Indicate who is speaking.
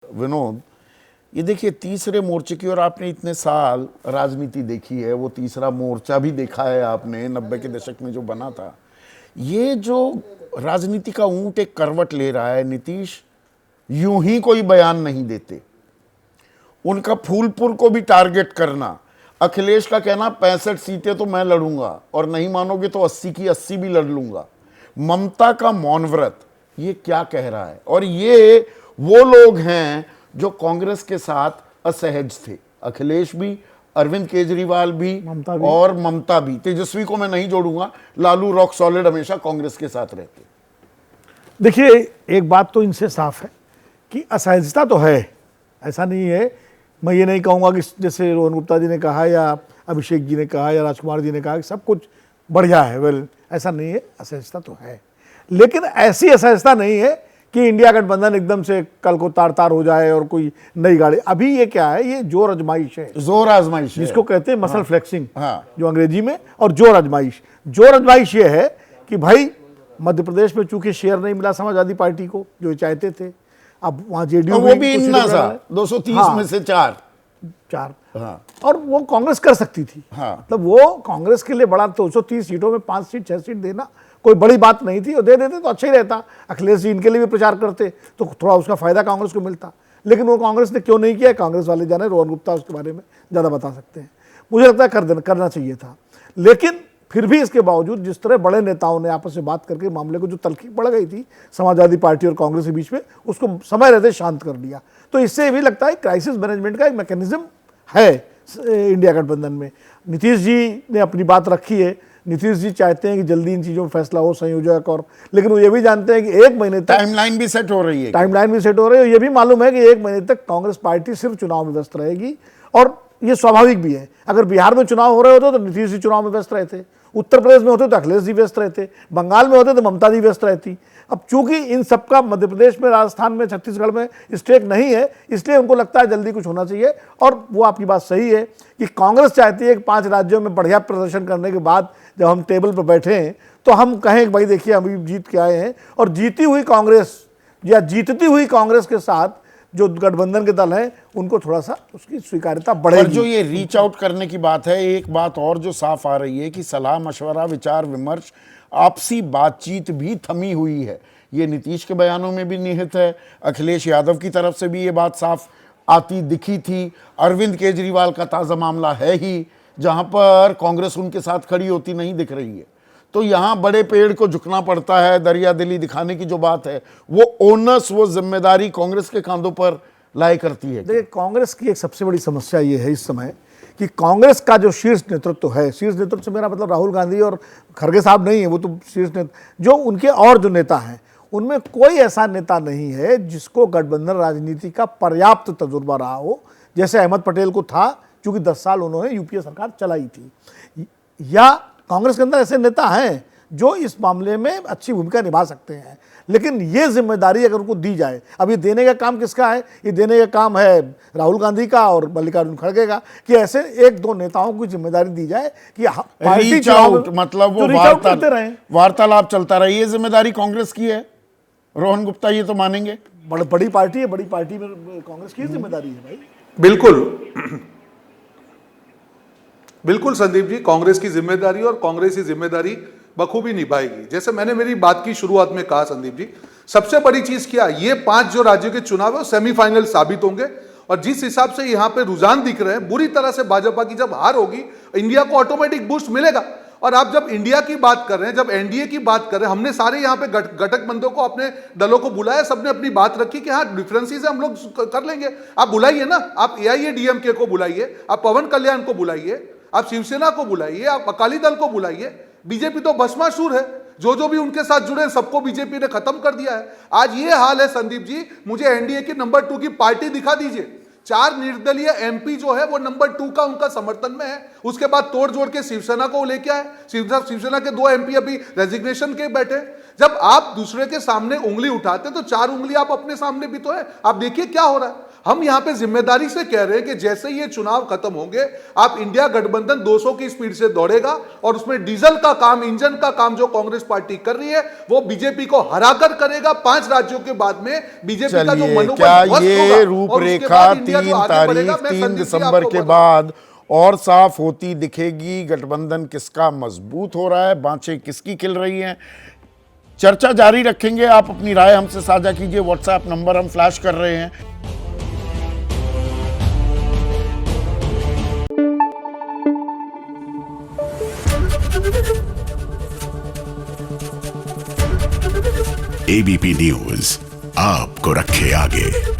Speaker 1: विनोद, ये देखिए तीसरे मोर्चे की, और आपने इतने साल राजनीति देखी है, वो तीसरा मोर्चा भी देखा है आपने 90 के दशक में जो बना था। ये जो राजनीति का ऊंट एक करवट ले रहा है, नीतीश यूं ही कोई बयान नहीं देते, उनका फूलपुर को भी टारगेट करना, अखिलेश का कहना 65 सीटें तो मैं लड़ूंगा और नहीं मानोगे तो 80 की 80 भी लड़ लूंगा, ममता का मौन व्रत, ये क्या कह रहा है? और ये वो लोग हैं जो कांग्रेस के साथ असहज थे, अखिलेश भी, अरविंद केजरीवाल भी, और ममता भी। तेजस्वी को मैं नहीं जोड़ूंगा, लालू रॉक सॉलिड हमेशा कांग्रेस के साथ रहते।
Speaker 2: देखिए, एक बात तो इनसे साफ है कि असहजता तो है, ऐसा नहीं है। मैं ये नहीं कहूँगा कि जैसे रोहन गुप्ता जी ने कहा या अभिषेक जी ने कहा या राजकुमार जी ने कहा कि सब कुछ बढ़िया है, वेल, ऐसा नहीं है, असहजता तो है। लेकिन ऐसी असहजता नहीं है कि इंडिया गठबंधन एकदम से कल को तार तार हो जाए और कोई नई गाड़ी। अभी ये क्या है, ये जोर आजमाइश है,
Speaker 1: जोर आजमाइश
Speaker 2: जिसको कहते हैं मसल फ्लेक्सिंग,
Speaker 1: हाँ।
Speaker 2: जो अंग्रेजी में, और जोर आजमाइश ये है कि भाई मध्य प्रदेश में चूंकि शेयर नहीं मिला समाजवादी पार्टी को जो चाहते थे, अब वहां जेडीयू
Speaker 1: वो भी इतना सा 230 में से चार,
Speaker 2: हाँ। और वो कांग्रेस कर सकती थी,
Speaker 1: हाँ।
Speaker 2: मतलब वो कांग्रेस के लिए बड़ा 230 सीटों में 5 सीट 6 सीट देना कोई बड़ी बात नहीं थी, और दे देते तो अच्छा ही रहता। अखिलेश जी इनके लिए भी प्रचार करते तो थोड़ा उसका फायदा कांग्रेस को मिलता, लेकिन वो कांग्रेस ने क्यों नहीं किया, कांग्रेस वाले जाने, रोहन गुप्ता उसके बारे में ज़्यादा बता सकते हैं। मुझे लगता है करना चाहिए था, लेकिन फिर भी इसके बावजूद जिस तरह बड़े नेताओं ने आपस में बात करके मामले को, जो तल्खी बढ़ गई थी समाजवादी पार्टी और कांग्रेस के बीच में, उसको समय रहते शांत कर लिया। तो इससे भी लगता है क्राइसिस मैनेजमेंट का एक मैकेनिज्म है इंडिया गठबंधन में। नीतीश जी ने अपनी बात रखी है, नीतीश जी चाहते हैं कि जल्दी इन चीज़ों में फैसला हो, संयोजक, और लेकिन वो ये भी जानते हैं कि 1 महीने तक
Speaker 1: टाइमलाइन भी सेट हो रही है,
Speaker 2: और ये भी मालूम है कि 1 महीने तक कांग्रेस पार्टी सिर्फ चुनाव में व्यस्त रहेगी, और ये स्वाभाविक भी है। अगर बिहार में चुनाव हो रहे होते तो नीतीश जी चुनाव में व्यस्त रहते, उत्तर प्रदेश में होते तो अखिलेश जी व्यस्त रहते, बंगाल में होते तो ममता जी व्यस्त रहती। अब चूंकि इन सबका मध्य प्रदेश में, राजस्थान में, छत्तीसगढ़ में स्टेक नहीं है, इसलिए उनको लगता है जल्दी कुछ होना चाहिए। और वो आपकी बात सही है कि कांग्रेस चाहती है कि 5 राज्यों में बढ़िया प्रदर्शन करने के बाद जब हम टेबल पर बैठे हैं तो हम कहें कि भाई देखिए हम भी जीत के आए हैं, और जीती हुई कांग्रेस या जीतती हुई कांग्रेस के साथ जो गठबंधन के दल हैं उनको थोड़ा सा उसकी स्वीकार्यता बढ़ेगी।
Speaker 1: और जो ये रीच आउट करने की बात है, एक बात और जो साफ आ रही है कि सलाह मशवरा, विचार विमर्श, आपसी बातचीत भी थमी हुई है। ये नीतीश के बयानों में भी निहित है, अखिलेश यादव की तरफ से भी ये बात साफ आती दिखी थी, अरविंद केजरीवाल का ताज़ा मामला है ही, जहां पर कांग्रेस उनके साथ खड़ी होती नहीं दिख रही है। तो यहाँ बड़े पेड़ को झुकना पड़ता है, दरिया दिली दिखाने की जो बात है, वो ओनस, वो जिम्मेदारी कांग्रेस के कंधों पर लाए करती है।
Speaker 2: देखिए, कांग्रेस की एक सबसे बड़ी समस्या ये है इस समय कि कांग्रेस का जो शीर्ष नेतृत्व है, शीर्ष नेतृत्व से मेरा मतलब राहुल गांधी और खड़गे साहब नहीं है, वो तो शीर्ष नेतृत्व, जो उनके और जो नेता हैं उनमें कोई ऐसा नेता नहीं है जिसको गठबंधन राजनीति का पर्याप्त तजुर्बा रहा हो, जैसे अहमद पटेल को था, क्योंकि 10 साल उन्होंने यूपीए सरकार चलाई थी। या कांग्रेस के अंदर ऐसे नेता हैं जो इस मामले में अच्छी भूमिका निभा सकते हैं, लेकिन ये जिम्मेदारी अगर उनको दी जाए, अब ये देने का काम किसका है? ये देने का काम है राहुल गांधी का और मल्लिकार्जुन खड़गे का, कि ऐसे 1-2 नेताओं को जिम्मेदारी दी जाए कि
Speaker 1: रीच आउट, मतलब वो वार्तालाप चलता रहे, ये जिम्मेदारी कांग्रेस की है। रोहन गुप्ता ये तो मानेंगे,
Speaker 2: बड़ी पार्टी है, बड़ी पार्टी में कांग्रेस की जिम्मेदारी है भाई।
Speaker 3: बिल्कुल संदीप जी, कांग्रेस की जिम्मेदारी और कांग्रेस की जिम्मेदारी बखूबी निभाएगी। जैसे मैंने मेरी बात की शुरुआत में कहा संदीप जी, सबसे बड़ी चीज क्या, ये 5 जो राज्यों के चुनाव है वो सेमीफाइनल साबित होंगे, और जिस हिसाब से यहाँ पे रुझान दिख रहे हैं, बुरी तरह से भाजपा की जब हार होगी, इंडिया को ऑटोमेटिक बूस्ट मिलेगा। और आप जब इंडिया की बात कर रहे हैं, जब एनडीए की बात कर रहे हैं, हमने सारे यहाँ पे घटक बंदों को, अपने दलों को बुलाया, सबने अपनी बात रखी कि हाँ डिफरेंसेस हम लोग कर लेंगे। आप बुलाइए ना, आप एआईएडीएमके को बुलाइए, आप पवन कल्याण को बुलाइए, आप शिवसेना को बुलाइए, आप अकाली दल को बुलाइए। बीजेपी तो भस्मासुर है, जो भी उनके साथ जुड़े सबको बीजेपी ने खत्म कर दिया है। आज ये हाल है संदीप जी, मुझे एनडीए की नंबर 2 की पार्टी दिखा दीजिए। 4 निर्दलीय एमपी जो है वो नंबर 2 का उनका समर्थन में है। उसके बाद तोड़ जोड़ के शिवसेना को लेके आए, शिवसेना के 2 एमपी अभी रेजिग्नेशन के बैठे। जब आप दूसरे के सामने उंगली उठाते तो 4 उंगली आप अपने सामने भी तो है। आप देखिए क्या हो रहा है। हम यहां पे जिम्मेदारी से कह रहे हैं कि जैसे ही ये चुनाव खत्म होंगे, आप इंडिया गठबंधन 200 की स्पीड से दौड़ेगा और उसमें डीजल का काम, इंजन का काम जो कांग्रेस पार्टी कर रही है वो बीजेपी को हराकर करेगा। 5 राज्यों के बाद में बीजेपी का जो
Speaker 1: चलिए,
Speaker 3: मनोबल
Speaker 1: क्या
Speaker 3: ध्वस्त
Speaker 1: ये
Speaker 3: होगा और उसके
Speaker 1: रूपरेखा
Speaker 3: बाद इंडिया
Speaker 1: 3
Speaker 3: जो आगे बढ़ेगा,
Speaker 1: तारीख
Speaker 3: मैं
Speaker 1: 3
Speaker 3: संदीप जी
Speaker 1: दिसंबर
Speaker 3: आपको
Speaker 1: के
Speaker 3: बताऊं।
Speaker 1: बाद और साफ होती दिखेगी? गठबंधन किसका मजबूत हो रहा है, बाँछें किसकी खिल रही हैं? चर्चा जारी रखेंगे। आप अपनी राय हमसे साझा कीजिए। व्हाट्सएप नंबर हम फ्लैश कर रहे हैं।
Speaker 4: एबीपी न्यूज आपको रखे आगे।